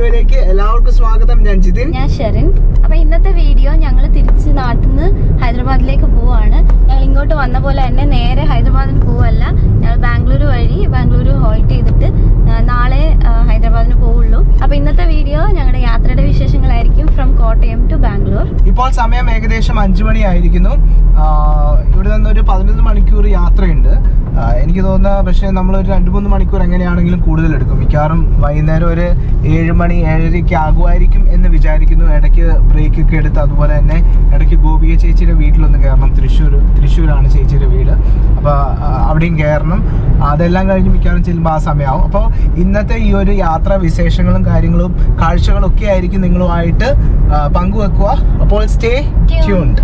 വീഡിയോയിലേക്ക് എല്ലാവർക്കും സ്വാഗതം. ഞാൻ ജിതിൻ, ഞാൻ ഷെറിൻ. അപ്പൊ ഇന്നത്തെ വീഡിയോ ഞങ്ങൾ തിരിച്ച് നാട്ടിൽ നിന്ന് ഹൈദരാബാദിലേക്ക് പോവാണ്. ഞങ്ങൾ ഇങ്ങോട്ട് വന്ന പോലെ തന്നെ നേരെ ഹൈദരാബാദിന് പോവല്ല, ഞങ്ങൾ ബാംഗ്ലൂർ വഴി ബാംഗ്ലൂർ ഹോൾട്ട് ചെയ്തിട്ട് നാളെ ഹൈദരാബാദിന് പോവുള്ളൂ. അപ്പൊ ഇന്നത്തെ വീഡിയോ ഞങ്ങളുടെ യാത്രയുടെ വിശേഷങ്ങളായിരിക്കും ഫ്രം കോട്ടയം ടു ബാംഗ്ലൂർ. ഇപ്പോൾ സമയം ഏകദേശം 5 മണിയായിരിക്കുന്നു. ഇവിടെ നിന്നൊരു 11 മണിക്കൂർ യാത്രയുണ്ട് എനിക്ക് തോന്നുന്നു. പക്ഷേ നമ്മളൊരു 2-3 മണിക്കൂർ എങ്ങനെയാണെങ്കിലും കൂടുതൽ എടുക്കും. മിക്കവാറും വൈകുന്നേരം ഒരു 7 മണി 7:30 ആകുമായിരിക്കും എന്ന് വിചാരിക്കുന്നു. ഇടയ്ക്ക് ബ്രേക്ക് ഒക്കെ എടുത്ത്, അതുപോലെ തന്നെ ഇടയ്ക്ക് ഗോപിക ചേച്ചിയുടെ വീട്ടിലൊന്ന് കയറണം. തൃശ്ശൂരാണ് ചേച്ചിയുടെ വീട്. അപ്പോൾ അവിടെയും കയറണം. അതെല്ലാം കഴിഞ്ഞ് മിക്കവാറും ചെല്ലുമ്പോൾ ആ സമയമാവും. അപ്പോൾ ഇന്നത്തെ ഈ ഒരു യാത്രാ വിശേഷങ്ങളും കാര്യങ്ങളും കാഴ്ചകളും ഒക്കെ ആയിരിക്കും നിങ്ങളുമായിട്ട് പങ്കുവെക്കുക. അപ്പോൾ സ്റ്റേ ട്യൂൺഡ്.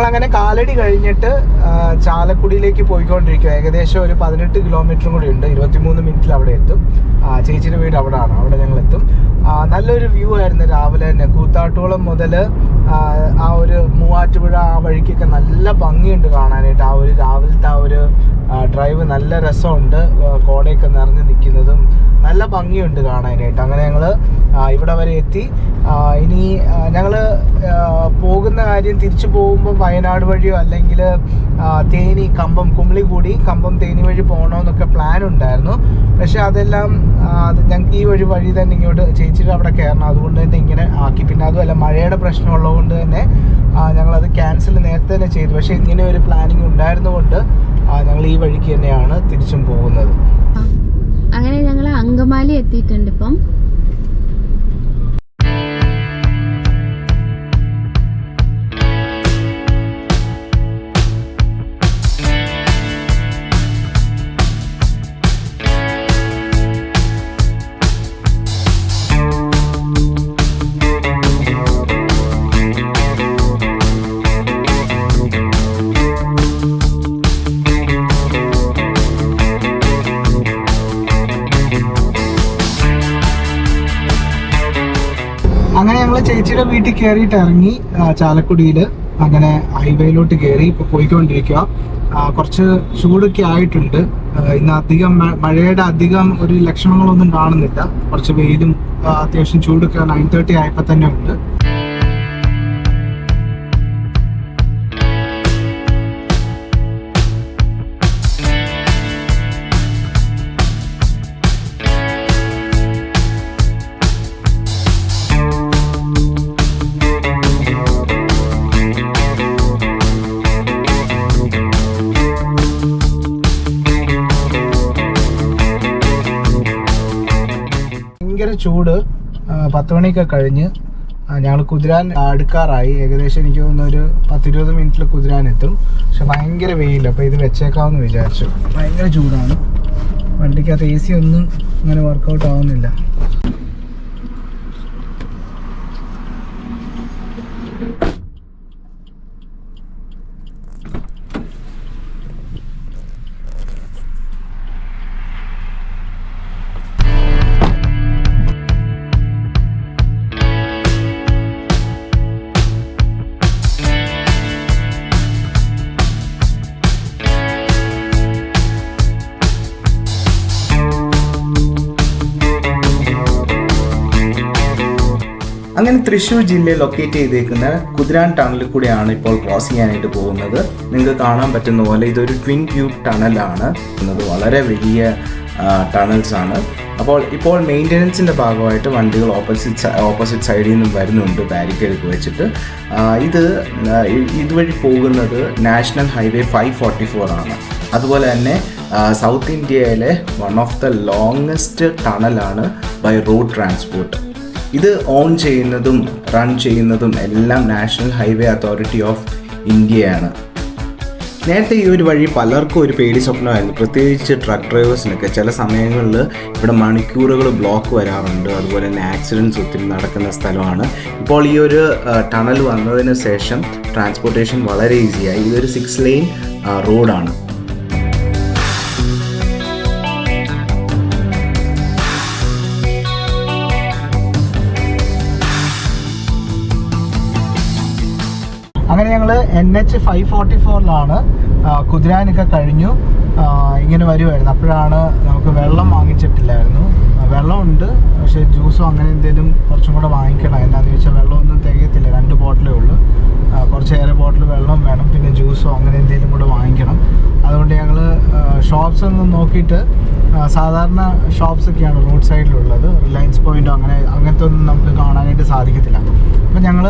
അങ്ങനെ കാലടി കഴിഞ്ഞിട്ട് ചാലക്കുടിയിലേക്ക് പോയിക്കൊണ്ടിരിക്കുക. ഏകദേശം ഒരു 18 കിലോമീറ്ററും കൂടി ഉണ്ട്. 23 മിനിറ്റിൽ അവിടെ എത്തും. ചേച്ചിയുടെ വീട് അവിടെയാണ്. അവിടെ ഞങ്ങൾ എത്തും. നല്ലൊരു വ്യൂ ആയിരുന്നു രാവിലെ തന്നെ. കൂത്താട്ടോളം മുതൽ ആ ഒരു മൂവാറ്റുപുഴ ആ വഴിക്കൊക്കെ നല്ല ഭംഗിയുണ്ട് കാണാനായിട്ട്. ആ ഒരു രാവിലത്തെ ആ ഒരു ഡ്രൈവ് നല്ല രസമുണ്ട്. കോടയൊക്കെ നിറഞ്ഞു നിൽക്കുന്നതും നല്ല ഭംഗിയുണ്ട് കാണാനായിട്ട്. അങ്ങനെ ഞങ്ങൾ ഇവിടെ വരെ എത്തി. ഇനി ഞങ്ങൾ പോകുന്ന കാര്യം തിരിച്ചു പോകുമ്പോൾ വയനാട് വഴിയോ അല്ലെങ്കിൽ തേനി, കമ്പം, കുമിളികൂടി, കമ്പം, തേനി വഴി പോകണമെന്നൊക്കെ പ്ലാൻ ഉണ്ടായിരുന്നു. പക്ഷെ അതെല്ലാം ഞങ്ങൾക്ക് ഈ വഴി തന്നെ ഇങ്ങോട്ട് ചേച്ചിയുടെ അവിടെ കയറണം. അതുകൊണ്ട് തന്നെ ഇങ്ങനെ ആക്കി. പിന്നെ അതുമല്ല, മഴയുടെ പ്രശ്നമുള്ളതുകൊണ്ട് തന്നെ ഞങ്ങളത് ക്യാൻസൽ നേരത്തെ തന്നെ ചെയ്തു. പക്ഷേ ഇങ്ങനെ ഒരു പ്ലാനിങ് ഉണ്ടായിരുന്നുകൊണ്ട് ഞങ്ങൾ ഈ വഴിക്ക് തന്നെയാണ് തിരിച്ചും പോകുന്നത്. അങ്ങനെ ഞങ്ങൾ അങ്കമാലി എത്തിയിട്ടുണ്ട് ഇപ്പം. അങ്ങനെ ഞങ്ങൾ ചേച്ചിയുടെ വീട്ടിൽ കയറിയിട്ട് ഇറങ്ങി ചാലക്കുടിയിൽ. അങ്ങനെ ഹൈവേയിലോട്ട് കയറി ഇപ്പോൾ പോയിക്കൊണ്ടിരിക്കുക. കുറച്ച് ചൂടൊക്കെ ആയിട്ടുണ്ട്. ഇന്ന് അധികം മഴയുടെ അധികം ഒരു ലക്ഷണങ്ങളൊന്നും കാണുന്നില്ല. കുറച്ച് വെയിലും അത്യാവശ്യം ചൂടൊക്കെ 9:30 ആയപ്പോൾ തന്നെ ഉണ്ട്. ഭയങ്കര ചൂട്. 10 മണിയൊക്കെ കഴിഞ്ഞ് ഞങ്ങൾ കുതിരാൻ അടുക്കാറായി. ഏകദേശം എനിക്ക് തോന്നുന്നു ഒരു 10-20 മിനിറ്റിൽ കുതിരാൻ എത്തും. പക്ഷെ ഭയങ്കര വെയില്ല. അപ്പോൾ ഇത് വെച്ചേക്കാമെന്ന് വിചാരിച്ചു. ഭയങ്കര ചൂടാണ്. വണ്ടിക്കകത്ത് AC ഒന്നും അങ്ങനെ വർക്കൗട്ട് ആവുന്നില്ല. അങ്ങനെ തൃശ്ശൂർ ജില്ലയിൽ ലൊക്കേറ്റ് ചെയ്തേക്കുന്ന കുതിരാൻ ടണലിൽ കൂടെയാണ് ഇപ്പോൾ ക്രോസ് ചെയ്യാനായിട്ട് പോകുന്നത്. നിങ്ങൾക്ക് കാണാൻ പറ്റുന്ന പോലെ ഇതൊരു ട്വിൻ ട്യൂബ് ടണലാണ്. വളരെ വലിയ ടണൽസ് ആണ്. അപ്പോൾ ഇപ്പോൾ മെയിൻ്റനൻസിൻ്റെ ഭാഗമായിട്ട് വണ്ടികൾ ഓപ്പോസിറ്റ് സൈഡിൽ നിന്നും വരുന്നുണ്ട് ബാരിക്കേഡ് വെച്ചിട്ട്. ഇതുവഴി പോകുന്നത് നാഷണൽ ഹൈവേ 544 ആണ്. അതുപോലെ തന്നെ സൗത്ത് ഇന്ത്യയിലെ വൺ ഓഫ് ദ ലോങ്ങസ്റ്റ് ടണലാണ് ബൈ റോഡ് ട്രാൻസ്പോർട്ട്. ഇത് ഓൺ ചെയ്യുന്നതും റൺ ചെയ്യുന്നതും എല്ലാം നാഷണൽ ഹൈവേ അതോറിറ്റി ഓഫ് ഇന്ത്യയാണ്. നേരത്തെ ഈ ഒരു വഴി പലർക്കും ഒരു പേടി സ്വപ്നമായിരുന്നു, പ്രത്യേകിച്ച് ട്രക്ക് ഡ്രൈവേഴ്സിനൊക്കെ. ചില സമയങ്ങളിൽ ഇവിടെ മണിക്കൂറുകൾ ബ്ലോക്ക് വരാറുണ്ട്. അതുപോലെ തന്നെ ആക്സിഡൻറ്റ്സ് ഒത്തിരി നടക്കുന്ന സ്ഥലമാണ്. ഇപ്പോൾ ഈ ഒരു ടണൽ വന്നതിന് ശേഷം ട്രാൻസ്പോർട്ടേഷൻ വളരെ ഈസിയായി. ഇതൊരു 6 ലെയിൻ റോഡാണ്. അങ്ങനെ ഞങ്ങൾ NH 544 കുതിരാനൊക്കെ കഴിഞ്ഞു ഇങ്ങനെ വരുമായിരുന്നു. അപ്പോഴാണ് നമുക്ക് വെള്ളം വാങ്ങിച്ചിട്ടില്ലായിരുന്നു. വെള്ളമുണ്ട്, പക്ഷേ ജ്യൂസോ അങ്ങനെ എന്തെങ്കിലും കുറച്ചും കൂടെ വാങ്ങിക്കണം. എന്താണെന്ന് ചോദിച്ചാൽ വെള്ളമൊന്നും തികയത്തില്ല, 2 ബോട്ടിലേ ഉള്ളൂ. കുറച്ചേറെ ബോട്ടിൽ വെള്ളം വേണം, പിന്നെ ജ്യൂസോ അങ്ങനെ എന്തെങ്കിലും കൂടെ വാങ്ങിക്കണം. അതുകൊണ്ട് ഞങ്ങൾ ഷോപ്സ് ഒന്നും നോക്കിയിട്ട്, സാധാരണ ഷോപ്സൊക്കെയാണ് റോഡ് സൈഡിലുള്ളത്, റിലയൻസ് പോയിൻറ്റോ അങ്ങനത്തെ ഒന്നും നമുക്ക് കാണാനായിട്ട് സാധിക്കത്തില്ല. അപ്പം ഞങ്ങൾ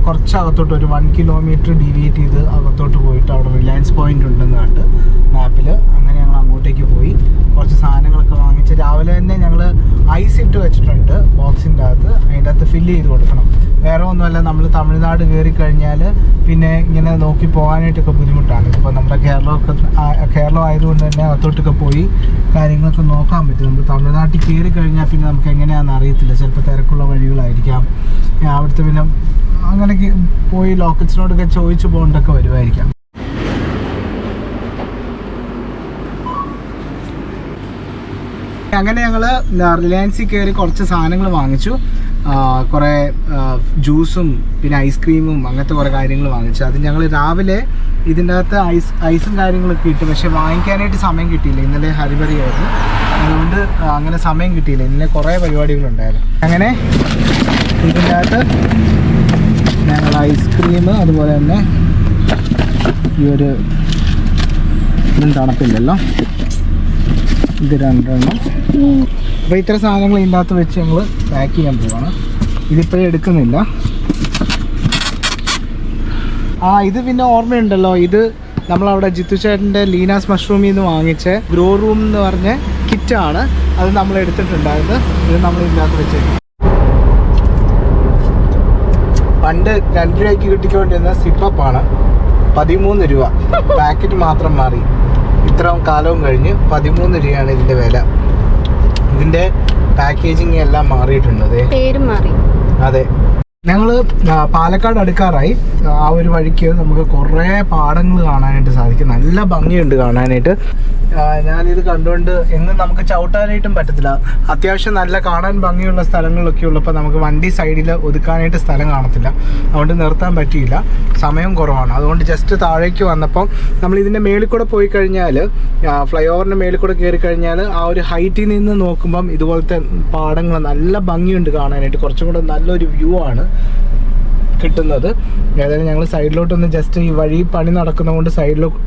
കുറച്ച് അകത്തോട്ട് ഒരു 1 കിലോമീറ്റർ ഡീവിയേറ്റ് ചെയ്ത് അകത്തോട്ട് പോയിട്ട് അവിടെ റിലയൻസ് പോയിൻ്റ് ഉണ്ടെന്ന് കണ്ട് മാപ്പിൽ. അങ്ങനെ ഞങ്ങൾ അങ്ങോട്ടേക്ക് പോയി കുറച്ച് സാധനങ്ങളൊക്കെ വാങ്ങിച്ച് രാവിലെ തന്നെ ഞങ്ങൾ ഐസ് ഇട്ട് വെച്ചിട്ടുണ്ട് ബോക്സിൻ്റെ അകത്ത്. അതിൻ്റെ അകത്ത് ഫില്ല് ചെയ്ത് കൊടുക്കണം. വേറെ ഒന്നുമല്ല, നമ്മൾ തമിഴ്നാട് കയറി കഴിഞ്ഞാൽ പിന്നെ ഇങ്ങനെ നോക്കി പോകാനായിട്ടൊക്കെ ബുദ്ധിമുട്ടാണ്. ഇപ്പോൾ നമ്മുടെ കേരളം ആയതുകൊണ്ട് തന്നെ അകത്തോട്ടൊക്കെ പോയി കാര്യങ്ങളൊക്കെ നോക്കാൻ പറ്റും. നമ്മൾ തമിഴ്നാട്ടിൽ കയറി കഴിഞ്ഞാൽ പിന്നെ നമുക്ക് എങ്ങനെയാണെന്ന് അറിയത്തില്ല. ചിലപ്പോൾ തിരക്കുള്ള വഴികളായിരിക്കാം. അവിടുത്തെ പിന്നെ അങ്ങനെയൊക്കെ പോയി ലോക്കൽസിനോടൊക്കെ ചോദിച്ചു പോകേണ്ടൊക്കെ വരുമായിരിക്കാം. അങ്ങനെ ഞങ്ങൾ റിലയൻസിൽ കയറി കുറച്ച് സാധനങ്ങൾ വാങ്ങിച്ചു. കുറേ ജ്യൂസും പിന്നെ ഐസ്ക്രീമും അങ്ങനത്തെ കുറേ കാര്യങ്ങൾ വാങ്ങിച്ചു. അത് ഞങ്ങൾ രാവിലെ ഇതിൻ്റെ അകത്ത് ഐസും കാര്യങ്ങളൊക്കെ ഇട്ടു, പക്ഷെ വാങ്ങിക്കാനായിട്ട് സമയം കിട്ടിയില്ല. ഇന്നലെ ഹരിബറിയായിരുന്നു, അതുകൊണ്ട് അങ്ങനെ സമയം കിട്ടിയില്ല. ഇന്നലെ കുറേ പരിപാടികളുണ്ടായിരുന്നു. അങ്ങനെ ഇതിൻ്റെ അകത്ത് ഞങ്ങൾ ഐസ്ക്രീം, അതുപോലെ തന്നെ ഈ ഒരു ഇതും തണുപ്പില്ലല്ലോ, ഇത് 2 എണ്ണം. അപ്പോൾ ഇത്ര സാധനങ്ങൾ ഇതിൻ്റെ അകത്ത് വെച്ച് ഞങ്ങൾ പാക്ക് ചെയ്യാൻ പോവാണ്. ഇതിപ്പോഴും എടുക്കുന്നില്ല. ഇത് പിന്നെ ഓർമ്മയുണ്ടല്ലോ, ഇത് നമ്മളവിടെ ജിത്തു ചേട്ടൻ്റെ ലീനാസ് മഷ്റൂമിൽ നിന്ന് വാങ്ങിച്ച ഗ്രോ റൂം എന്ന് പറഞ്ഞ കിറ്റാണ്. അത് നമ്മൾ എടുത്തിട്ടുണ്ടായിരുന്നു. ഇത് നമ്മൾ ഇതിൻ്റെ അകത്ത് വെച്ചേക്കും. പണ്ട് 2 രൂപയ്ക്ക് കിട്ടിക്കൊണ്ടിരുന്ന സിപ്പപ്പാണ് 13 രൂപ. പാക്കറ്റ് മാത്രം മാറി. ഇത്രയും കാലവും കഴിഞ്ഞ് 13 രൂപയാണ് ഇതിൻ്റെ വില. ഇതിൻ്റെ പാക്കേജിങ് എല്ലാം മാറിയിട്ടുണ്ട്, പേരും മാറി. അതെ, ഞങ്ങൾ പാലക്കാട് അടുക്കാറായി. ആ ഒരു വഴിക്ക് നമുക്ക് കുറേ പാടങ്ങൾ കാണാനായിട്ട് സാധിക്കും. നല്ല ഭംഗിയുണ്ട് കാണാനായിട്ട്. ഞാനിത് കണ്ടുകൊണ്ട് എങ്ങും നമുക്ക് ചവിട്ടാനായിട്ടും പറ്റത്തില്ല. അത്യാവശ്യം നല്ല കാണാൻ ഭംഗിയുള്ള സ്ഥലങ്ങളിലൊക്കെ ഉള്ളപ്പോൾ നമുക്ക് വണ്ടി സൈഡിൽ ഒതുക്കാനായിട്ട് സ്ഥലം കാണത്തില്ല. അതുകൊണ്ട് നിർത്താൻ പറ്റിയില്ല, സമയം കുറവാണ്. അതുകൊണ്ട് ജസ്റ്റ് താഴേക്ക് വന്നപ്പം നമ്മൾ ഇതിൻ്റെ മേളിൽ കൂടെ പോയി കഴിഞ്ഞാൽ, ഫ്ലൈ ഓവറിൻ്റെ മേളിൽ കൂടെ കയറി കഴിഞ്ഞാൽ ആ ഒരു ഹൈറ്റിൽ നിന്ന് നോക്കുമ്പം ഇതുപോലത്തെ പാടങ്ങൾ നല്ല ഭംഗിയുണ്ട് കാണാനായിട്ട്. കുറച്ചും കൂടെ നല്ലൊരു വ്യൂ ആണ് കിട്ടുന്നത്. ഏതായാലും ഞങ്ങൾ സൈഡിലോട്ടൊന്ന് ജസ്റ്റ് ഈ വഴി പണി നടക്കുന്നതുകൊണ്ട്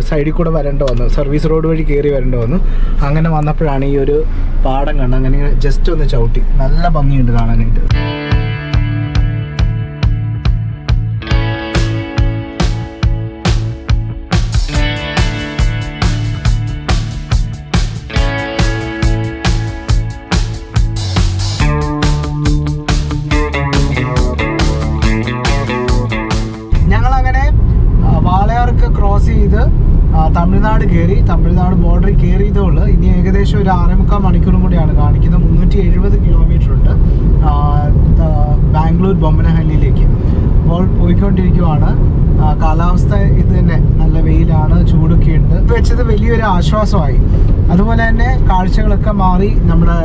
സൈഡിൽ കൂടെ വരേണ്ടി വന്നു, സർവീസ് റോഡ് വഴി കയറി വരേണ്ടി വന്നു. അങ്ങനെ വന്നപ്പോഴാണ് ഈ ഒരു പാടം കണ്ടത്. അങ്ങനെ ജസ്റ്റ് ഒന്ന് ചവിട്ടി, നല്ല ഭംഗിയുണ്ട് കാണാനായിട്ട്. ക്രോസ് ചെയ്ത് തമിഴ്നാട് കയറി, തമിഴ്നാട് ബോർഡറിൽ കയറിയതേ ഉള്ളൂ. ഇനി ഏകദേശം ഒരു 6.25 മണിക്കൂറും കൂടിയാണ് കാണിക്കുന്നത്. 370 കിലോമീറ്റർ ഉണ്ട് ബാംഗ്ലൂർ ബൊമ്മനഹള്ളിയിലേക്ക്. അപ്പോൾ പോയിക്കൊണ്ടിരിക്കുവാണ്. കാലാവസ്ഥ ഇത് തന്നെ, നല്ല വെയിലാണ്, ചൂടൊക്കെ ഉണ്ട്. വെച്ചത് വലിയൊരു ആശ്വാസമായി. അതുപോലെ തന്നെ കാഴ്ചകളൊക്കെ മാറി. നമ്മുടെ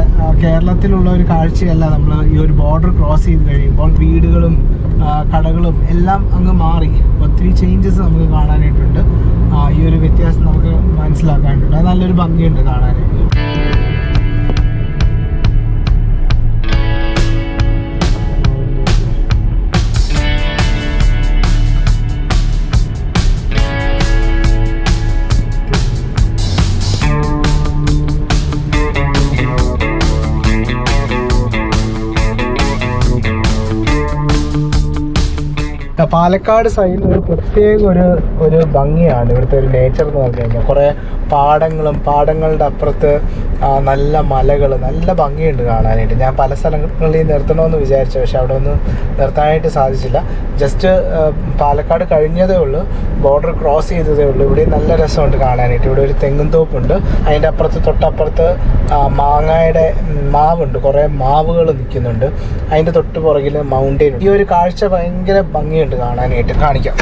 കേരളത്തിലുള്ള ഒരു കാഴ്ചയല്ല നമ്മൾ ഈ ഒരു ബോർഡർ ക്രോസ് ചെയ്ത് കഴിയുമ്പോൾ. വീടുകളും കടകളും എല്ലാം അങ്ങ് മാറി. ഒത്തിരി ചേഞ്ചസ് നമുക്ക് കാണാനായിട്ടുണ്ട്. ഈ ഒരു വ്യത്യാസം നമുക്ക് മനസ്സിലാക്കാനായിട്ടുണ്ട്. അത് നല്ലൊരു ഭംഗിയുണ്ട് കാണാനായിട്ട്. പാലക്കാട് സൈഡിൽ ഒരു പ്രത്യേക ഒരു ഭംഗിയാണ് ഇവിടുത്തെ ഒരു നേച്ചർ എന്ന് പറഞ്ഞു കഴിഞ്ഞാൽ. കുറേ പാടങ്ങളുടെ അപ്പുറത്ത് നല്ല മലകൾ, നല്ല ഭംഗിയുണ്ട് കാണാനായിട്ട്. ഞാൻ പല സ്ഥലങ്ങളിൽ നിർത്തണമെന്ന് വിചാരിച്ചു, പക്ഷെ അവിടെ ഒന്നും നിർത്താനായിട്ട് സാധിച്ചില്ല. ജസ്റ്റ് പാലക്കാട് കഴിഞ്ഞതേ ഉള്ളൂ, ബോർഡർ ക്രോസ് ചെയ്തതേ ഉള്ളൂ. ഇവിടെ നല്ല രസമുണ്ട് കാണാനായിട്ട്. ഇവിടെ ഒരു തെങ്ങും തോപ്പുണ്ട്, അതിൻ്റെ അപ്പുറത്ത് തൊട്ടപ്പുറത്ത് മാങ്ങയുടെ മാവുണ്ട്, കുറേ മാവുകൾ നിൽക്കുന്നുണ്ട്. അതിൻ്റെ തൊട്ട് പുറകിൽ മൗണ്ടെയിൻ. ഈ ഒരു കാഴ്ച ഭയങ്കര ഭംഗിയുണ്ട് കാണാനായിട്ട്. കാണിക്കാം.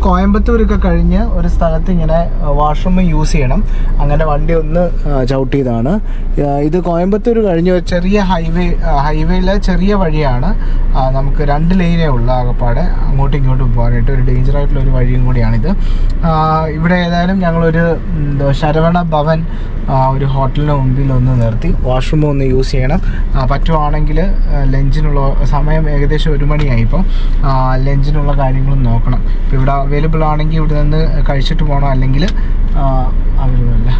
കോയമ്പത്തൂരൊക്കെ കഴിഞ്ഞ് ഒരു സ്ഥലത്ത് ഇങ്ങനെ വാഷ്റൂം യൂസ് ചെയ്യണം. അങ്ങനെ വണ്ടി ഒന്ന് ചവിട്ടിയതാണ്. ഇത് കോയമ്പത്തൂർ കഴിഞ്ഞ് ഒരു ചെറിയ ഹൈവേയിലെ ചെറിയ വഴിയാണ്. നമുക്ക് 2 ലൈനേ ഉള്ളൂ ആകപ്പാടെ, അങ്ങോട്ടും ഇങ്ങോട്ടും പോകാനായിട്ട്. ഒരു ഡേഞ്ചറായിട്ടുള്ള ഒരു വഴിയും കൂടിയാണിത്. ഇവിടെ ഏതായാലും ഞങ്ങളൊരു ശരവണ ഭവൻ ഒരു ഹോട്ടലിന് മുമ്പിൽ ഒന്ന് നിർത്തി വാഷ്റൂം ഒന്ന് യൂസ് ചെയ്യണം. പറ്റുവാണെങ്കിൽ ലഞ്ചിനുള്ള സമയം ഏകദേശം 1 മണിയായി. ഇപ്പം ലഞ്ചിനുള്ള കാര്യങ്ങളും നോക്കണം. ഇപ്പോൾ ഇവിടെ അവൈലബിൾ ആണെങ്കിൽ ഇവിടെ നിന്ന് കഴിച്ചിട്ട് പോകണം, അല്ലെങ്കിൽ അവൈലബിൾ അല്ല,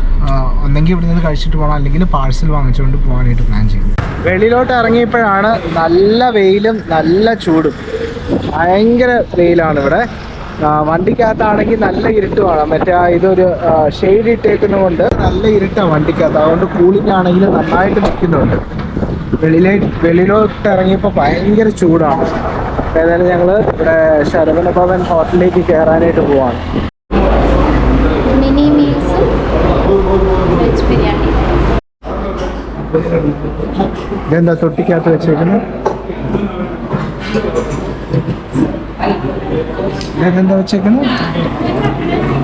ഒന്നെങ്കിൽ ഇവിടെ നിന്ന് കഴിച്ചിട്ട് പോകണം, അല്ലെങ്കിൽ പാഴ്സൽ വാങ്ങിച്ചുകൊണ്ട് പോകാനായിട്ട് പ്ലാൻ ചെയ്യും. വെളിയിലോട്ട് ഇറങ്ങിയപ്പോഴാണ് നല്ല വെയിലും നല്ല ചൂടും. ഭയങ്കര വെയിലാണ് ഇവിടെ. വണ്ടിക്കകത്താണെങ്കിൽ നല്ല ഇരുട്ടുമാണ്. ഇതൊരു ഷെയ്ഡ് ഇട്ടേക്കുന്നത് കൊണ്ട് നല്ല ഇരുട്ടാണ് വണ്ടിക്കകത്ത്. അതുകൊണ്ട് കൂളിംഗ് ആണെങ്കിൽ നന്നായിട്ട് നിൽക്കുന്നുണ്ട്. വെളിയിലോട്ട് ഇറങ്ങിയപ്പോൾ ഭയങ്കര ചൂടാണ്. ഏതായാലും ഞങ്ങൾ ഇവിടെ ശരവണ ഭവൻ ഹോട്ടലിലേക്ക് കയറാനായിട്ട് പോവാണ്. മിനി മീൽസും വെജ് ബിരിയാണി. ഇതെന്താ തൊട്ടിക്കകത്ത് വെച്ചേക്കുന്നത്? ഇതെന്താ വെച്ചേക്കുന്നത്?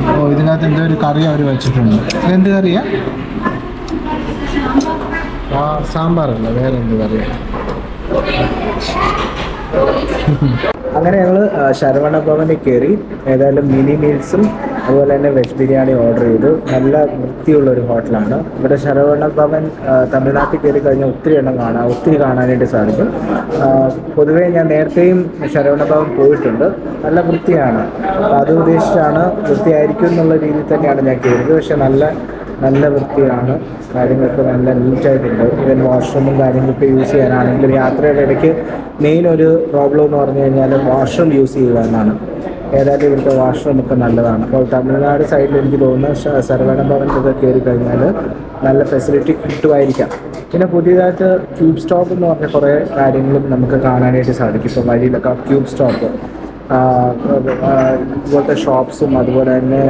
ഓ, ഇതിനകത്ത് എന്തോ ഒരു കറി അവർ വെച്ചിട്ടുണ്ട്. ഇതെന്ത് കറിയാ? സാമ്പാറല്ല, വേറെ എന്ത് കറിയാ? അങ്ങനെ ഞങ്ങൾ ശരവണ ഭവനിൽ കയറി. ഏതായാലും മിനി മീൽസും അതുപോലെ തന്നെ വെജ് ബിരിയാണി ഓർഡർ ചെയ്തു. നല്ല വൃത്തിയുള്ളൊരു ഹോട്ടലാണ്. ഇവിടെ ശരവണ ഭവൻ തമിഴ്നാട്ടിൽ കയറി കഴിഞ്ഞാൽ ഒത്തിരി കാണാനായിട്ട് സാധിക്കും. പൊതുവേ ഞാൻ നേരത്തെയും ശരവണ ഭവൻ പോയിട്ടുണ്ട്. നല്ല വൃത്തിയാണ്. അത് ഉദ്ദേശിച്ചാണ്, വൃത്തിയായിരിക്കും എന്നുള്ള രീതിയിൽ തന്നെയാണ് ഞാൻ കയറിയത്. പക്ഷെ നല്ല വൃത്തിയാണ്. കാര്യങ്ങളൊക്കെ നല്ല നീറ്റായിട്ടുണ്ട്. ഈവൻ വാഷ്റൂമും കാര്യങ്ങളൊക്കെ യൂസ് ചെയ്യാനാണെങ്കിലും യാത്രയുടെ ഇടയ്ക്ക് മെയിൻ ഒരു പ്രോബ്ലം എന്ന് പറഞ്ഞു കഴിഞ്ഞാൽ വാഷ്റൂം യൂസ് ചെയ്യുക എന്നാണ്. ഏതായാലും ഇവിടുത്തെ വാഷ്റൂം ഒക്കെ നല്ലതാണ്. അപ്പോൾ തമിഴ്നാട് സൈഡിൽ എനിക്ക് തോന്നുന്നു ശരവണ ഭവനിലൊക്കെ കയറി കഴിഞ്ഞാൽ നല്ല ഫെസിലിറ്റി കിട്ടുമായിരിക്കാം. പിന്നെ പുതിയതായിട്ട് ക്യൂബ് സ്റ്റോപ്പ് എന്ന് പറഞ്ഞ കുറേ കാര്യങ്ങളും നമുക്ക് കാണാനായിട്ട് സാധിക്കും. ഇപ്പോൾ വഴിയിലൊക്കെ ക്യൂബ് സ്റ്റോപ്പ്, ഇതുപോലത്തെ ഷോപ്സും അതുപോലെ തന്നെ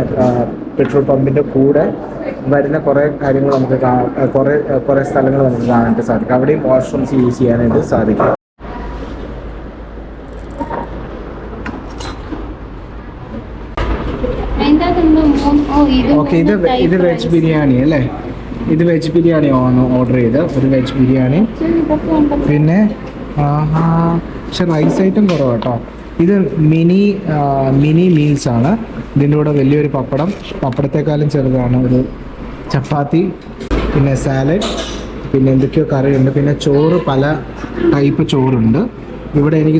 പെട്രോൾ പമ്പിൻ്റെ കൂടെ വരുന്ന കുറേ കാര്യങ്ങൾ നമുക്ക് കുറേ സ്ഥലങ്ങൾ നമുക്ക് കാണാനായിട്ട് സാധിക്കും. അവിടെയും വാഷ്റൂംസ് യൂസ് ചെയ്യാനായിട്ട് സാധിക്കും. ഓക്കെ, ഇത് വെജ് ബിരിയാണി അല്ലേ? ഇത് വെജ് ബിരിയാണി ഓർഡർ ചെയ്ത് ഒരു വെജ് ബിരിയാണി. പിന്നെ പക്ഷെ റൈസ് ഐറ്റം കുറവാട്ടോ. ഇത് മിനി മീൽസ് ആണ്. ഇതിൻ്റെ കൂടെ വലിയൊരു പപ്പടത്തെക്കാളും ചെറുതാണ് ഒരു ചപ്പാത്തി, പിന്നെ സാലഡ്, പിന്നെ എന്തൊക്കെയോ കറിയുണ്ട്, പിന്നെ ചോറ്, പല ടൈപ്പ് ചോറുണ്ട്. ഇവിടെ എനിക്ക്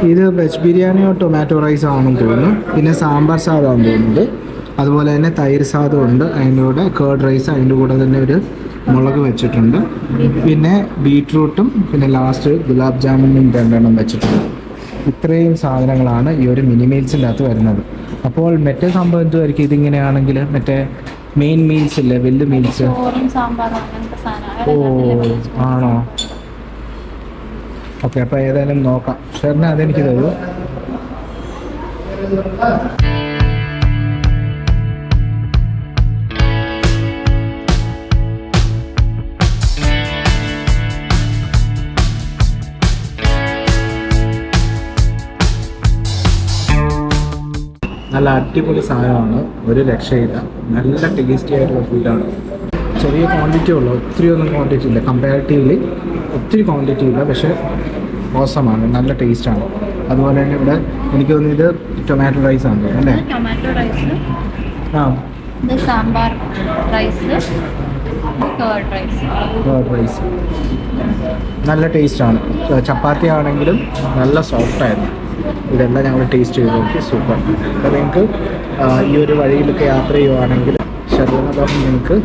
ഇത് വെജ് ബിരിയാണിയോ ടൊമാറ്റോ റൈസ് ആണെന്ന് തോന്നുന്നു. പിന്നെ സാമ്പാർ സാധനമാണെന്ന് തോന്നുന്നത്. അതുപോലെ തന്നെ തൈര് സാധനമുണ്ട്. അതിൻ്റെ കൂടെ കേർഡ് റൈസ്, അതിൻ്റെ കൂടെ തന്നെ ഒരു മുളക് വെച്ചിട്ടുണ്ട്. പിന്നെ ബീട്രൂട്ടും പിന്നെ ലാസ്റ്റ് ഗുലാബ് ജാമുനും 2 വെച്ചിട്ടുണ്ട്. ഇത്രയും സാധനങ്ങളാണ് ഈ ഒരു മിനി മീൽസിൻ്റെ അകത്ത് വരുന്നത്. അപ്പോൾ മറ്റേ സംഭവം എന്തുമായിരിക്കും ഇതിങ്ങനെയാണെങ്കിൽ? മറ്റേ മെയിൻ മീൽസ് ഇല്ലേ, വലിയ മീൽസ്? ഓ ആണോ? ഓക്കെ, അപ്പോൾ ഏതായാലും നോക്കാം. ഷെറിന് അതെനിക്ക് തരൂ. നല്ല അടിപൊളി സാധനമാണ്, ഒരു രക്ഷയില്ല. നല്ല ടേസ്റ്റി ആയിട്ടുള്ള ഫുഡാണ്. ചെറിയ ക്വാണ്ടിറ്റി ഉള്ളൂ, ഒത്തിരി ഒന്നും ക്വാണ്ടിറ്റി ഇല്ല. കമ്പാരിറ്റീവ്ലി ഒത്തിരി ക്വാണ്ടിറ്റി ഇല്ല, പക്ഷേ മോശമാണ്, നല്ല ടേസ്റ്റാണ്. അതുപോലെ തന്നെ ഇവിടെ എനിക്ക് തോന്നുന്നത് ടൊമാറ്റോ റൈസ് ആണ് അല്ലേ? ഇത് സാമ്പാർ റൈസ്, കേർഡ് റൈസ്. നല്ല ടേസ്റ്റാണ്. ചപ്പാത്തി ആണെങ്കിലും നല്ല സോഫ്റ്റായിരുന്നു. ഇതെല്ലാം ഞങ്ങൾ ടേസ്റ്റ് ചെയ്ത് നോക്കി, സൂപ്പർ. അപ്പോൾ നിങ്ങൾക്ക് ഈ ഒരു വഴിയിലൊക്കെ യാത്ര ചെയ്യുവാണെങ്കിൽ ശർവണഭവൻ നിങ്ങൾക്ക്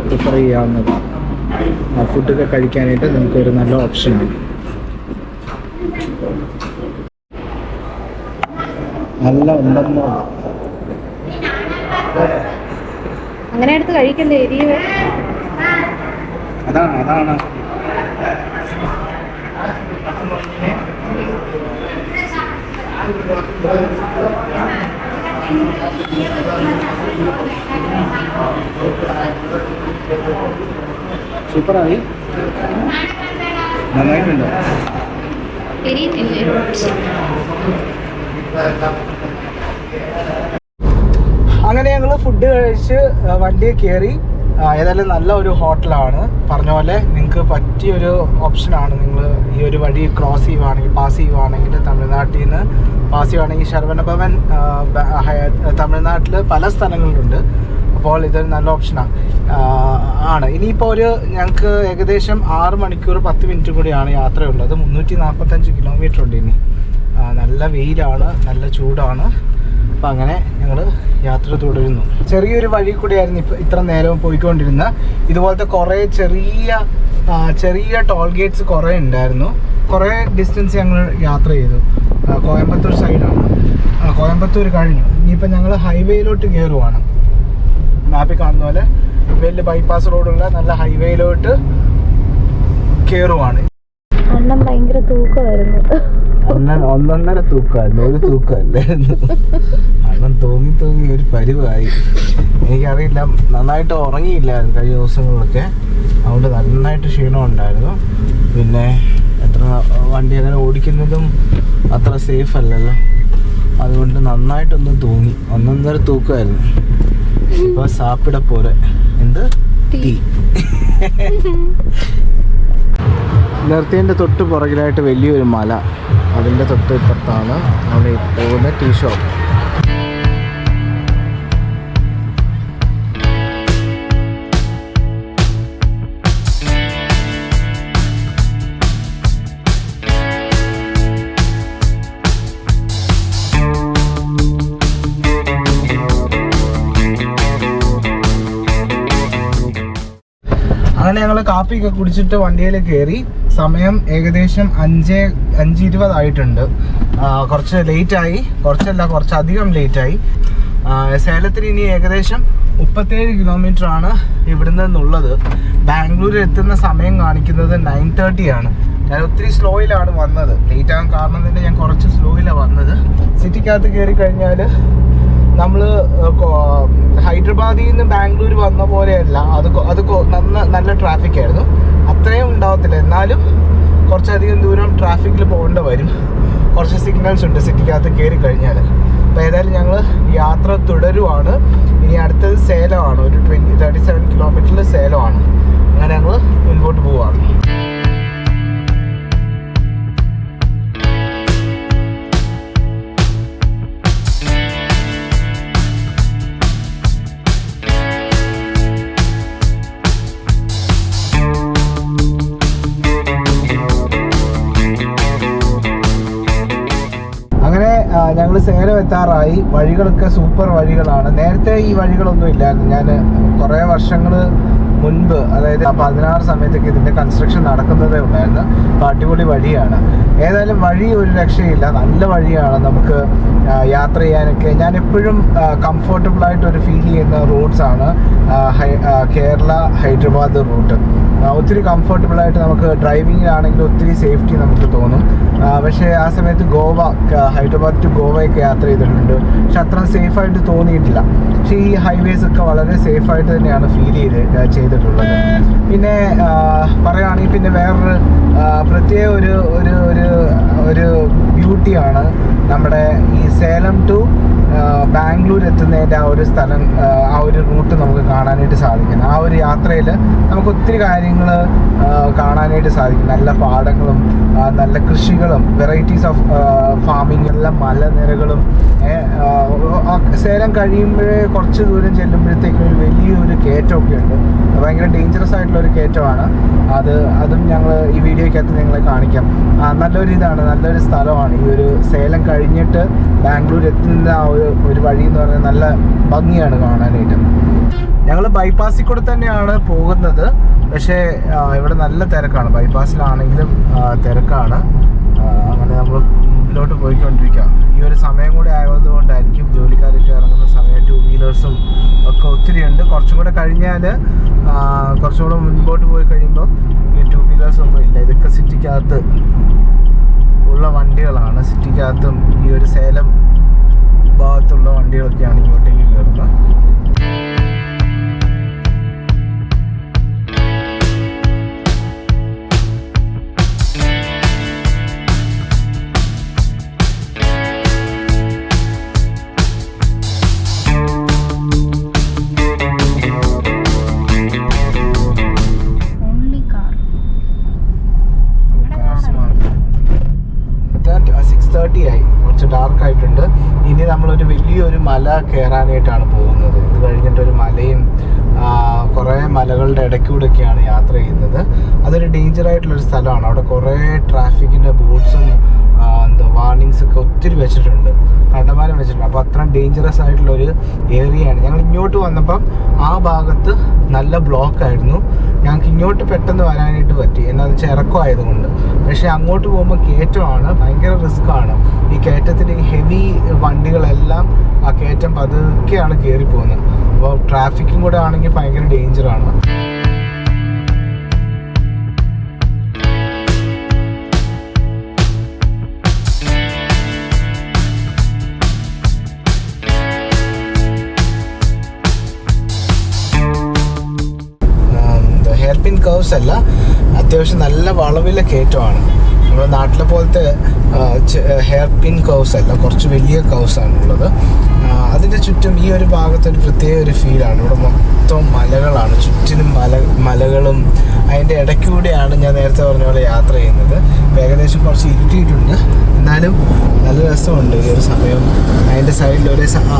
പ്രിഫർ ചെയ്യാവുന്നതാണ്. ഫുഡൊക്കെ കഴിക്കാനായിട്ട് നിങ്ങൾക്കൊരു നല്ല ഓപ്ഷനാണ്. നല്ല ഉണ്ടെന്നോ അങ്ങനെ എടുത്ത് കഴിക്കണ്ടേ? എരിവ് അതാണ് സൂപ്പറായി, നന്നായിട്ടുണ്ട്. അങ്ങനെ ഞങ്ങൾ ഫുഡ് കഴിച്ച് വണ്ടിയെ കയറി. ഏതായാലും നല്ല ഒരു ഹോട്ടലാണ്. പറഞ്ഞ പോലെ നിങ്ങൾക്ക് പറ്റിയൊരു ഓപ്ഷനാണ്. നിങ്ങൾ ഈ ഒരു വഴി പാസ് ചെയ്യുവാണെങ്കിൽ തമിഴ്നാട്ടിൽ നിന്ന് പാസ് ചെയ്യുവാണെങ്കിൽ ശരവണഭവൻ തമിഴ്നാട്ടിൽ പല സ്ഥലങ്ങളിലുണ്ട്. അപ്പോൾ ഇതൊരു നല്ല ഓപ്ഷനാണ്. ഇനിയിപ്പോൾ ഞങ്ങൾക്ക് ഏകദേശം 6 മണിക്കൂർ 10 മിനിറ്റ് കൂടിയാണ് യാത്രയുള്ളത്. 345 കിലോമീറ്റർ ഉണ്ട്. ഇനി നല്ല വെയിലാണ്, നല്ല ചൂടാണ്. അപ്പം അങ്ങനെ ഞങ്ങൾ യാത്ര തുടരുന്നു. ചെറിയൊരു വഴി കൂടിയായിരുന്നു ഇത്ര നേരം പോയിക്കൊണ്ടിരുന്നത്. ഇതുപോലത്തെ കുറേ ചെറിയ ടോൾ ഗേറ്റ്സ് കുറേ ഉണ്ടായിരുന്നു. കുറേ ഡിസ്റ്റൻസ് ഞങ്ങൾ യാത്ര ചെയ്തു. കോയമ്പത്തൂർ സൈഡാണ്. കോയമ്പത്തൂർ കഴിഞ്ഞു. ഇനിയിപ്പോൾ ഞങ്ങൾ ഹൈവേയിലോട്ട് കയറുവാണ്. മാപ്പിൽ കാണുന്ന പോലെ വലിയ ബൈപ്പാസ് റോഡുള്ള നല്ല ഹൈവേയിലോട്ട് കയറുവാണ്. അണ്ണം ഭയങ്കര തൂക്കമായിരുന്നു. 1.5 തൂക്കമായിരുന്നു, ഒരു തൂക്കമല്ലായിരുന്നു. അണ്ണം തൂങ്ങി ഒരു പരിവായി. എനിക്കറിയില്ല, നന്നായിട്ട് ഉറങ്ങിയില്ലായിരുന്നു കഴിഞ്ഞ ദിവസങ്ങളിലൊക്കെ. അതുകൊണ്ട് നന്നായിട്ട് ക്ഷീണം ഉണ്ടായിരുന്നു. പിന്നെ വണ്ടി അങ്ങനെ ഓടിക്കുന്നതും അത്ര സേഫ് അല്ലല്ലോ. അതുകൊണ്ട് നന്നായിട്ടൊന്ന് തൂങ്ങി. 1.5 തൂക്കമായിരുന്നു. ഇപ്പൊ സാപ്പിട പോരെ എന്ത് ടീ. നിർത്തിയതിൻ്റെ തൊട്ട് പുറകിലായിട്ട് വലിയൊരു മല, അതിൻ്റെ തൊട്ട് ഇപ്പുറത്താണ് നമ്മൾ പോകുന്ന ടീ ഷോപ്പ്. അങ്ങനെ ഞങ്ങൾ കാപ്പിയൊക്കെ കുടിച്ചിട്ട് വണ്ടിയിൽ കയറി. സമയം ഏകദേശം 5:20 ആയിട്ടുണ്ട്. കുറച്ച് ലേറ്റായി, കുറച്ചധികം ലേറ്റായി. സേലത്തിന് ഇനി ഏകദേശം 37 കിലോമീറ്റർ ആണ് ഇവിടുന്ന് നിന്നുള്ളത്. ബാംഗ്ലൂർ എത്തുന്ന സമയം കാണിക്കുന്നത് 9:30 ആണ്. ഞാൻ ഒത്തിരി സ്ലോയിലാണ് വന്നത്. ലേറ്റ് ആകാൻ കാരണം തന്നെ ഞാൻ കുറച്ച് സ്ലോയിലാണ് വന്നത്. സിറ്റിക്കകത്ത് കയറി കഴിഞ്ഞാൽ നമ്മൾ ഹൈദരാബാദിൽ നിന്ന് ബാംഗ്ലൂർ വന്ന പോലെയല്ല. അത് നല്ല ട്രാഫിക് ആയിരുന്നു. അത്രയും ഉണ്ടാവത്തില്ല, എന്നാലും കുറച്ചധികം ദൂരം ട്രാഫിക്കിൽ പോകേണ്ടി വരും. കുറച്ച് സിഗ്നൽസ് ഉണ്ട് സിറ്റിക്കകത്ത് കയറി കഴിഞ്ഞാൽ. അപ്പോൾ ഏതായാലും ഞങ്ങൾ യാത്ര തുടരുവാണ്. ഇനി അടുത്തത് സേലമാണ്. ഒരു 37 കിലോമീറ്ററിൽ സേലമാണ്. അങ്ങനെ ഞങ്ങൾ മുൻപോട്ട് പോവുകയാണ്. ഞങ്ങൾ സേലം എത്താറായി. വഴികളൊക്കെ സൂപ്പർ വഴികളാണ്. നേരത്തെ ഈ വഴികളൊന്നും ഇല്ലായിരുന്നു. ഞാൻ കുറേ വർഷങ്ങൾ മുൻപ്, അതായത് 16 സമയത്തൊക്കെ ഇതിൻ്റെ കൺസ്ട്രക്ഷൻ നടക്കുന്നതേ ഉണ്ടായിരുന്നു. അപ്പോൾ അടിപൊളി വഴിയാണ്. ഏതായാലും വഴി ഒരു രക്ഷയില്ല, നല്ല വഴിയാണ്. നമുക്ക് യാത്ര ചെയ്യാനൊക്കെ ഞാൻ എപ്പോഴും കംഫർട്ടബിളായിട്ടൊരു ഫീൽ ചെയ്യുന്ന റൂട്ട്സാണ് കേരള ഹൈദരാബാദ് റൂട്ട്. ഒത്തിരി കംഫർട്ടബിളായിട്ട് നമുക്ക് ഡ്രൈവിങ്ങിലാണെങ്കിൽ ഒത്തിരി സേഫ്റ്റി നമുക്ക് തോന്നും. പക്ഷേ ആ സമയത്ത് ഹൈദരാബാദ് ടു ഗോവയൊക്കെ യാത്ര ചെയ്തിട്ടുണ്ട്. പക്ഷെ അത്ര സേഫായിട്ട് തോന്നിയിട്ടില്ല. പക്ഷേ ഈ ഹൈവേസ് ഒക്കെ വളരെ സേഫായിട്ട് തന്നെയാണ് ഫീൽ ചെയ്തിട്ടുള്ളത്. പിന്നെ പറയുകയാണെങ്കിൽ പിന്നെ വേറൊരു പ്രത്യേക ഒരു ബ്യൂട്ടിയാണ് നമ്മുടെ ഈ സേലം ടു ബാംഗ്ലൂർ എത്തുന്നതിൻ്റെ ആ ഒരു സ്ഥലം, ആ ഒരു റൂട്ട് നമുക്ക് കാണാനായിട്ട് സാധിക്കുന്നത്. ആ ഒരു യാത്രയിൽ നമുക്ക് ഒത്തിരി കാര്യങ്ങൾ കാണാനായിട്ട് സാധിക്കും. നല്ല പാടങ്ങളും നല്ല കൃഷികളും വെറൈറ്റീസ് ഓഫ് ഫാമിംഗ്, എല്ലാം മലനിരകളും. സേലം കഴിയുമ്പോഴേ കുറച്ച് ദൂരം ചെല്ലുമ്പോഴത്തേക്കും ഒരു വലിയൊരു കയറ്റമൊക്കെ ഉണ്ട്. ഭയങ്കര ഡേഞ്ചറസ് ആയിട്ടുള്ള ഒരു കയറ്റമാണ് അതും ഞങ്ങൾ ഈ വീഡിയോയ്ക്കകത്ത് നിങ്ങളെ കാണിക്കാം. നല്ലൊരു സ്ഥലമാണ് ഈ ഒരു സേലം കഴിഞ്ഞിട്ട് ബാംഗ്ലൂർ എത്തുന്ന ആ ഒരു വഴി എന്ന് പറഞ്ഞാൽ നല്ല ഭംഗിയാണ് കാണാനായിട്ട്. ഞങ്ങൾ ബൈപ്പാസിൽ കൂടെ തന്നെയാണ് പോകുന്നത്. പക്ഷേ ഇവിടെ നല്ല തിരക്കാണ്, ബൈപ്പാസിലാണെങ്കിലും തിരക്കാണ്. അങ്ങനെ നമ്മൾ മുമ്പിലോട്ട് പോയിക്കൊണ്ടിരിക്കുക. ഈ ഒരു സമയം കൂടെ ആയതുകൊണ്ടായിരിക്കും ജോലിക്കാരൊക്കെ ഇറങ്ങുന്ന സമയം. 2 വീലേഴ്സും ഒക്കെ ഒത്തിരി ഉണ്ട്. കുറച്ചും കൂടെ കഴിഞ്ഞാൽ, കുറച്ചും കൂടെ മുൻപോട്ട് പോയി കഴിയുമ്പോൾ ഈ 2 വീലേഴ്സ് ഒന്നും ഇല്ല. ഇതൊക്കെ സിറ്റിക്കകത്ത് ഉള്ള വണ്ടികളാണ്. സിറ്റിക്കകത്തും ഈ ഒരു സേലം ഭാഗത്തുള്ള വണ്ടികളൊക്കെയാണ് ഇങ്ങോട്ടേക്ക് കയറുന്നത്. കുറച്ച് ഡാർക്ക് ആയിട്ടുണ്ട്. ഇനി നമ്മളൊരു വലിയൊരു മല കയറാനായിട്ടാണ് പോകുന്നത്. ഇത് കഴിഞ്ഞിട്ടൊരു മലയും കുറേ മലകളുടെ ഇടയ്ക്കൂടെയൊക്കെയാണ് യാത്ര ചെയ്യുന്നത്. അതൊരു ഡേഞ്ചർ ആയിട്ടുള്ളൊരു സ്ഥലമാണ്. അവിടെ കുറേ ട്രാഫിക്കിൻ്റെ ബോർഡ്സും വാർണിങ്സ് ഒക്കെ ഒത്തിരി വെച്ചിട്ടുണ്ട്, കണ്ടമാനം വെച്ചിട്ടുണ്ട്. അപ്പോൾ അത്രയും ഡേഞ്ചറസ് ആയിട്ടുള്ളൊരു ഏരിയയാണ്. ഞങ്ങൾ ഇങ്ങോട്ട് വന്നപ്പം ആ ഭാഗത്ത് നല്ല ബ്ലോക്ക് ആയിരുന്നു. ഞങ്ങൾക്ക് ഇങ്ങോട്ട് പെട്ടെന്ന് വരാനായിട്ട് പറ്റി, എന്താണെന്ന് വെച്ചാൽ ഇറക്കമായതുകൊണ്ട്. പക്ഷേ അങ്ങോട്ട് പോകുമ്പോൾ കയറ്റമാണ്, ഭയങ്കര റിസ്ക്കാണ്. ഈ കയറ്റത്തിൽ ഈ ഹെവി വണ്ടികളെല്ലാം ആ കയറ്റം പതുക്കെയാണ് കയറി പോകുന്നത്. അപ്പോൾ ട്രാഫിക്കും കൂടെ ആണെങ്കിൽ ഭയങ്കര ഡേഞ്ചറാണ്. ഹെയർ പിൻ കർവ്സ് അല്ല, അത്യാവശ്യം നല്ല വളവിലെ കയറ്റമാണ്. നമ്മുടെ നാട്ടിലെ പോലത്തെ ഹെയർ പിൻ കർവ്സ് അല്ല, കുറച്ച് വലിയ കർവ്സാണ് ഉള്ളത്. അതിൻ്റെ ചുറ്റും ഈ ഒരു ഭാഗത്തൊരു പ്രത്യേക ഒരു ഫീലാണ്. ഇവിടെ മൊത്തം മലകളാണ്, ചുറ്റിനും മലകളും അതിൻ്റെ ഇടയ്ക്കൂടെയാണ് ഞാൻ നേരത്തെ പറഞ്ഞ പോലെ യാത്ര ചെയ്യുന്നത്. ഏകദേശം കുറച്ച് ഇരുട്ടിയിട്ടുണ്ട്, എന്നാലും നല്ല രസമുണ്ട് ഈ ഒരു സമയം. അതിൻ്റെ സൈഡിൽ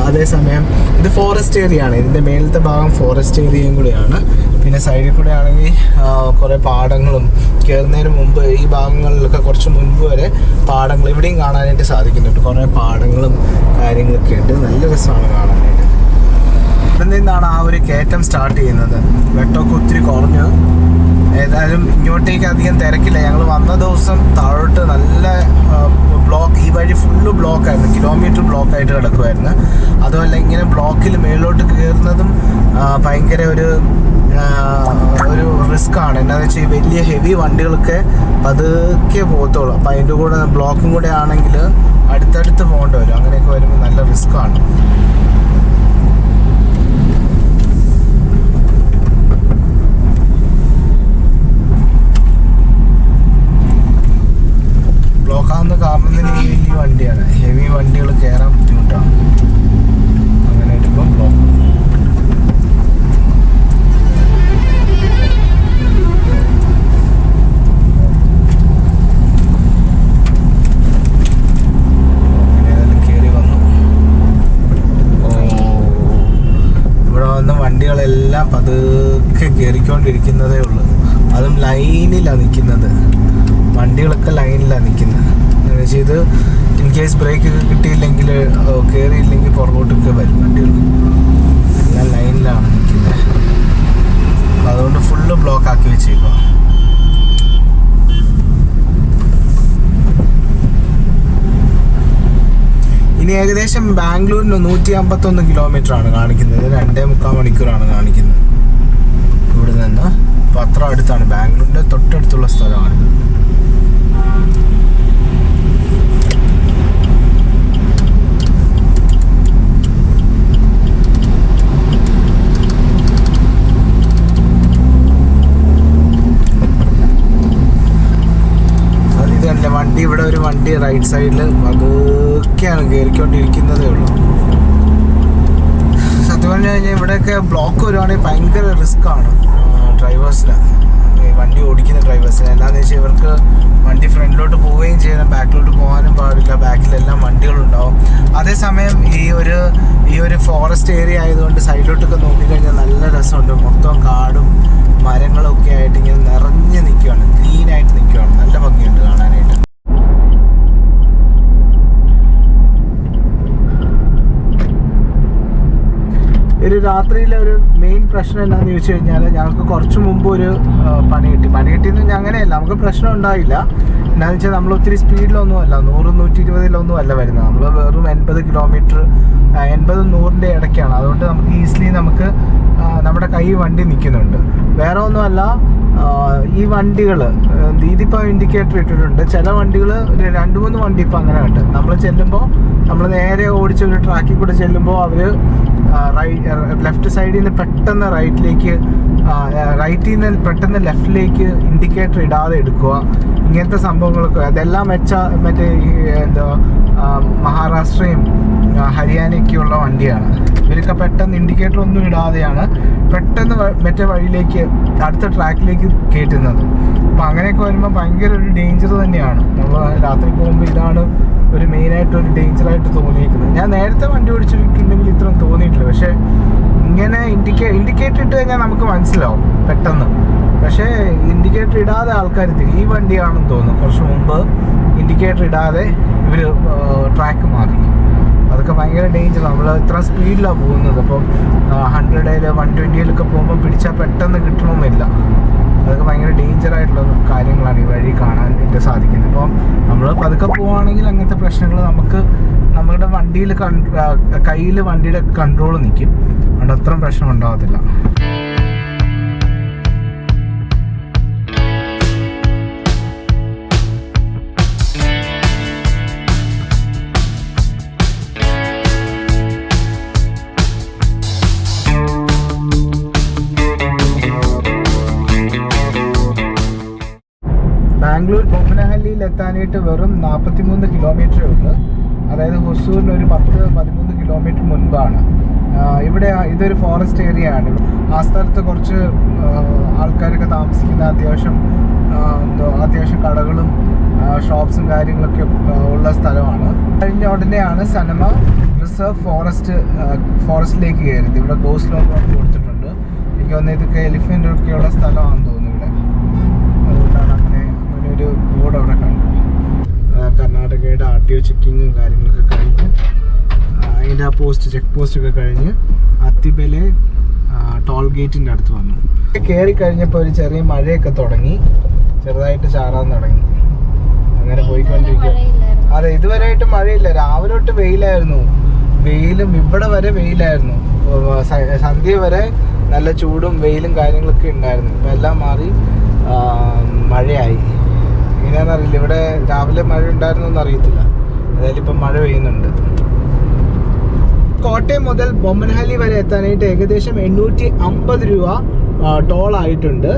അതേസമയം ഇത് ഫോറസ്റ്റ് ഏരിയ ആണ്. ഇതിൻ്റെ മേലത്തെ ഭാഗം ഫോറസ്റ്റ് ഏരിയയും കൂടെയാണ്. പിന്നെ സൈഡിൽ കൂടെ ആണെങ്കിൽ കുറേ പാടങ്ങളും, കയറുന്നതിന് മുമ്പ് ഈ ഭാഗങ്ങളിലൊക്കെ കുറച്ച് മുൻപ് വരെ പാടങ്ങൾ ഇവിടെയും കാണാനായിട്ട് സാധിക്കുന്നുണ്ട്. കുറേ പാടങ്ങളും കാര്യങ്ങളൊക്കെ ഉണ്ട്. നല്ല രസമാണ് കാണാനായിട്ട്. ഇവിടെ നിന്നാണ് ആ ഒരു കയറ്റം സ്റ്റാർട്ട് ചെയ്യുന്നത്. വെട്ടമൊക്കെ ഒത്തിരി കുറഞ്ഞു. ഏതായാലും ഇങ്ങോട്ടേക്ക് അധികം തിരക്കില്ല. ഞങ്ങൾ വന്ന ദിവസം താഴോട്ട് നല്ല ബ്ലോക്ക്, ഈ വഴി ഫുള്ള് ബ്ലോക്കായിരുന്നു, കിലോമീറ്റർ ബ്ലോക്കായിട്ട് കിടക്കുമായിരുന്നു. അതുമല്ല ഇങ്ങനെ ബ്ലോക്കിൽ മേലോട്ട് കയറുന്നതും ഭയങ്കര ഒരു റിസ്ക്കാണ്. എന്താണെന്ന് വെച്ചാൽ വലിയ ഹെവി വണ്ടികളൊക്കെ പതുക്കെ പോകത്തുള്ളൂ. അപ്പോൾ അതിൻ്റെ കൂടെ ബ്ലോക്കും കൂടെ ആണെങ്കിൽ അടുത്തടുത്ത് പോകേണ്ടി വരും. അങ്ങനെയൊക്കെ വരുമ്പോൾ നല്ല റിസ്ക്കാണ്. ബ്ലോക്കാവുന്ന കാരണം തന്നെ ഈ വലിയ വണ്ടിയാണ്, ഹെവി വണ്ടികൾ കയറാൻ ബുദ്ധിമുട്ടാണ്. അങ്ങനെ വരുമ്പോൾ ബ്ലോക്ക്. വണ്ടികളെല്ലാം പതുക്കെ കയറിക്കൊണ്ടിരിക്കുന്നതേ ഉള്ളൂ. അതും ലൈനിലാണ് നിൽക്കുന്നത്. വണ്ടികളൊക്കെ ലൈനിലാണ് നിൽക്കുന്നത്. എന്ന് വെച്ചാൽ ഇത് ഇൻ കേസ് ബ്രേക്ക് കിട്ടിയില്ലെങ്കിൽ, കയറിയില്ലെങ്കിൽ പുറകോട്ടൊക്കെ വരും വണ്ടികൾ. എല്ലാം ലൈനിലാണ് നിൽക്കുന്നത്. അതുകൊണ്ട് ഫുള്ള് ബ്ലോക്ക് ആക്കി വെച്ചേക്കുക. ഇനി ഏകദേശം ബാംഗ്ലൂരിന് 151 കിലോമീറ്ററാണ് കാണിക്കുന്നത്. 2.25 മണിക്കൂറാണ് കാണിക്കുന്നത് ഇവിടെ നിന്ന്. അപ്പോൾ അത്ര അടുത്താണ്, ബാംഗ്ലൂരിൻ്റെ തൊട്ടടുത്തുള്ള സ്ഥലമാണിത്. വണ്ടി ഇവിടെ ഒരു വണ്ടി റൈറ്റ് സൈഡിൽ പതുക്കെയാണ് കയറിക്കൊണ്ടിരിക്കുന്നതേ ഉള്ളൂ. പറഞ്ഞു കഴിഞ്ഞാൽ ഇവിടെയൊക്കെ ബ്ലോക്ക് വരുവാണെങ്കിൽ ഭയങ്കര റിസ്ക് ആണ് ഡ്രൈവേഴ്സിന്, ഈ വണ്ടി ഓടിക്കുന്ന ഡ്രൈവേഴ്സിന്. എന്താണെന്ന് വെച്ചാൽ ഇവർക്ക് വണ്ടി ഫ്രണ്ടിലോട്ട് പോവുകയും ചെയ്യണം, ബാക്കിലോട്ട് പോകാനും പാടില്ല, ബാക്കിലെല്ലാം വണ്ടികളുണ്ടാവും. അതേസമയം ഈ ഒരു ഫോറസ്റ്റ് ഏരിയ ആയതുകൊണ്ട് സൈഡിലോട്ടൊക്കെ നോക്കിക്കഴിഞ്ഞാൽ നല്ല രസമുണ്ട്. മൊത്തം കാടും മരങ്ങളും ഒക്കെ ആയിട്ട് ഇങ്ങനെ നിറഞ്ഞ് നിൽക്കുകയാണ്, ക്ലീനായിട്ട് നിൽക്കുകയാണ്, നല്ല ഭംഗിയുണ്ട് കാണാനായിട്ട്. ഒരു രാത്രിയിലെ ഒരു മെയിൻ പ്രശ്നം എന്താണെന്ന് ചോദിച്ചു കഴിഞ്ഞാൽ, ഞങ്ങൾക്ക് കുറച്ച് മുമ്പ് ഒരു പണി കിട്ടിയെന്ന് പറഞ്ഞാൽ അങ്ങനെയല്ല, നമുക്ക് പ്രശ്നം ഉണ്ടായില്ല. എന്താണെന്ന് വെച്ചാൽ നമ്മൾ ഒത്തിരി സ്പീഡിലൊന്നും അല്ല, 100-120 അല്ല വരുന്നത്. നമ്മൾ വെറും 80 കിലോമീറ്റർ, 80-100 ഇടയ്ക്കാണ്. അതുകൊണ്ട് നമുക്ക് ഈസിലി നമ്മുടെ കൈ വണ്ടി നിൽക്കുന്നുണ്ട്. വേറെ ഒന്നുമല്ല, ഈ വണ്ടികൾ ഇതിപ്പോൾ ഇൻഡിക്കേറ്റർ ഇട്ടിട്ടുണ്ട്. ചില വണ്ടികൾ 2-3 വണ്ടി ഇപ്പോൾ അങ്ങനെ ഉണ്ട്. നമ്മൾ ചെല്ലുമ്പോൾ, നമ്മൾ നേരെ ഓടിച്ച ഒരു ട്രാക്കിൽ കൂടെ ചെല്ലുമ്പോൾ അവർ ലെഫ്റ്റ് സൈഡിൽ നിന്ന് പെട്ടെന്ന് റൈറ്റിൽ നിന്ന് പെട്ടെന്ന് ലെഫ്റ്റിലേക്ക് ഇൻഡിക്കേറ്റർ ഇടാതെ എടുക്കുക. ഇങ്ങനത്തെ സംഭവങ്ങളൊക്കെ അതെല്ലാം മറ്റേ മഹാരാഷ്ട്രയും ഹരിയാനയൊക്കെയുള്ള വണ്ടിയാണ്. ഇവരൊക്കെ പെട്ടെന്ന് ഇൻഡിക്കേറ്റർ ഒന്നും ഇടാതെയാണ് പെട്ടെന്ന് മറ്റേ വഴിയിലേക്ക് അടുത്ത ട്രാക്കിലേക്ക് കയറ്റുന്നത്. അപ്പം അങ്ങനെയൊക്കെ വരുമ്പോൾ ഭയങ്കര ഒരു ഡേഞ്ചർ തന്നെയാണ്. നമ്മൾ രാത്രി പോകുമ്പോൾ ഇതാണ് ഒരു മെയിനായിട്ടൊരു ഡേഞ്ചറായിട്ട് തോന്നിയിരിക്കുന്നത്. ഞാൻ നേരത്തെ വണ്ടി ഓടിച്ചിട്ടുണ്ടെങ്കിൽ ഇത്രയും തോന്നിയിട്ടില്ല. പക്ഷേ ഇങ്ങനെ ഇൻഡിക്കേറ്റർ ഇട്ട് കഴിഞ്ഞാൽ നമുക്ക് മനസ്സിലാവും പെട്ടെന്ന്. പക്ഷേ ഇൻഡിക്കേറ്റർ ഇടാതെ ആൾക്കാർ ഈ വണ്ടിയാണെന്ന് തോന്നുന്നു കുറച്ച് മുമ്പ് ഇൻഡിക്കേറ്റർ ഇടാതെ ഇവർ ട്രാക്ക് മാറി. അതൊക്കെ ഭയങ്കര ഡേഞ്ചർ. നമ്മൾ ഇത്ര സ്പീഡിലാണ് പോകുന്നത്. അപ്പം 100-ൽ 120-ലൊക്കെ പോകുമ്പോൾ പിടിച്ചാൽ പെട്ടെന്ന് കിട്ടണമെന്നില്ല. അതൊക്കെ ഭയങ്കര ഡേഞ്ചറായിട്ടുള്ള കാര്യങ്ങളാണ് ഈ വഴി കാണാനായിട്ട് സാധിക്കുന്നത്. അപ്പം നമ്മൾ പതുക്കെ പോവുകയാണെങ്കിൽ അങ്ങനത്തെ പ്രശ്നങ്ങൾ നമ്മുടെ വണ്ടിയിൽ കയ്യിൽ വണ്ടിയുടെ കൺട്രോൾ നിൽക്കും. അതുകൊണ്ട് അത്രയും പ്രശ്നം ഉണ്ടാകത്തില്ല. ബാംഗ്ലൂർ ബൊമ്മനഹള്ളിയിൽ എത്താനായിട്ട് വെറും 43 കിലോമീറ്ററേ ഉള്ളൂ. അതായത് ഹൊസൂരിന് ഒരു 10-13 കിലോമീറ്റർ മുൻപാണ്. ഇതൊരു ഫോറസ്റ്റ് ഏരിയ ആണ്. ആ സ്ഥലത്ത് കുറച്ച് ആൾക്കാരൊക്കെ താമസിക്കുന്ന അത്യാവശ്യം കടകളും ഷോപ്സും കാര്യങ്ങളൊക്കെ ഉള്ള സ്ഥലമാണ്. കഴിഞ്ഞ ഉടനെയാണ് സനമ റിസർവ് ഫോറസ്റ്റിലേക്ക് കയറിയത്. ഇവിടെ ഗോസ്ലോ കൊടുത്തിട്ടുണ്ട്. എനിക്ക് തോന്നുന്നത് ഇതൊക്കെ എലിഫൻ്റ് ഒക്കെയുള്ള സ്ഥലമാണെന്ന് തോന്നുന്നു ഇവിടെ. അതുകൊണ്ടാണ് അങ്ങനെ ഒരു ബോർഡ് അവിടെ കണ്ടത്. കർണാടകയുടെ RTO ചെക്കിങ്ങും കാര്യങ്ങളൊക്കെ കഴിഞ്ഞ് അതിൻ്റെ ആ ചെക്ക് പോസ്റ്റൊക്കെ കഴിഞ്ഞ് അത്തിബലെ ടോൾ ഗേറ്റിൻ്റെ അടുത്ത് വന്നു. കയറി കഴിഞ്ഞപ്പോൾ ഒരു ചെറിയ മഴയൊക്കെ തുടങ്ങി, ചെറുതായിട്ട് ചാറാൻ തുടങ്ങി. അങ്ങനെ പോയിക്കൊണ്ടിരിക്കുക. അതെ, ഇതുവരെയായിട്ട് മഴയില്ല. രാവിലെ തൊട്ട് വെയിലായിരുന്നു. ഇവിടെ വരെ വെയിലായിരുന്നു. സന്ധ്യ വരെ നല്ല ചൂടും വെയിലും കാര്യങ്ങളൊക്കെ ഉണ്ടായിരുന്നു. ഇപ്പം എല്ലാം മാറി മഴയായി. എങ്ങനെയാണെന്നറിയില്ല. ഇവിടെ രാവിലെ മഴ ഉണ്ടായിരുന്നൊന്നും അറിയത്തില്ല. അതായത് ഇപ്പം മഴ പെയ്യുന്നുണ്ട്. കോട്ടയം മുതൽ ബൊമ്മനഹള്ളി വരെ എത്താനായിട്ട് ഏകദേശം 850 രൂപ ടോൾ ആയിട്ടുണ്ട്.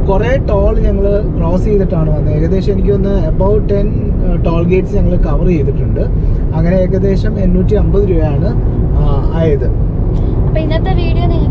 കുറേ ടോൾ ഞങ്ങൾ ക്രോസ് ചെയ്തിട്ടാണ് വന്നത്. ഏകദേശം എനിക്ക് തോന്നുന്നു about 10 ടോൾ ഗേറ്റ്സ് ഞങ്ങൾ കവർ ചെയ്തിട്ടുണ്ട്. അങ്ങനെ ഏകദേശം 850 രൂപയാണ് ആയത്. അപ്പോൾ ഇന്നത്തെ വീഡിയോ നിങ്ങൾക്ക്